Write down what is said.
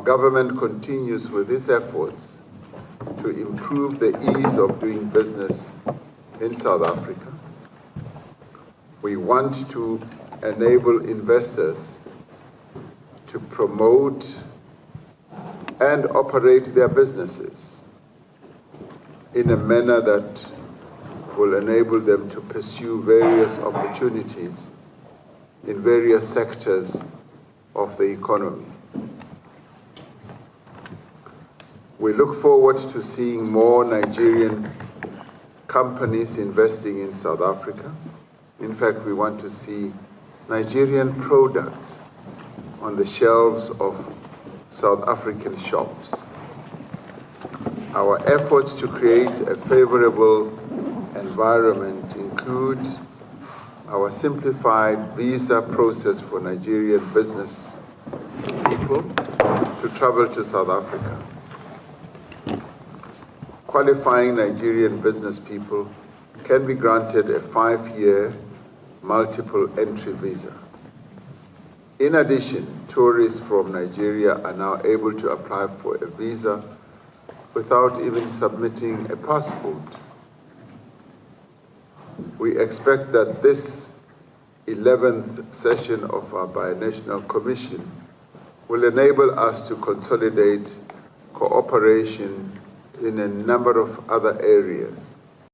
government continues with its efforts to improve the ease of doing business in South Africa. We want to enable investors to promote and operate their businesses in a manner that will enable them to pursue various opportunities in various sectors of the economy. We look forward to seeing more Nigerian companies investing in South Africa. In fact, we want to see Nigerian products on the shelves of South African shops. Our efforts to create a favorable environment include our simplified visa process for Nigerian business people to travel to South Africa. Qualifying Nigerian business people can be granted a 5-year multiple entry visa. In addition, tourists from Nigeria are now able to apply for a visa without even submitting a passport. We expect that this 11th session of our Binational Commission will enable us to consolidate cooperation in a number of other areas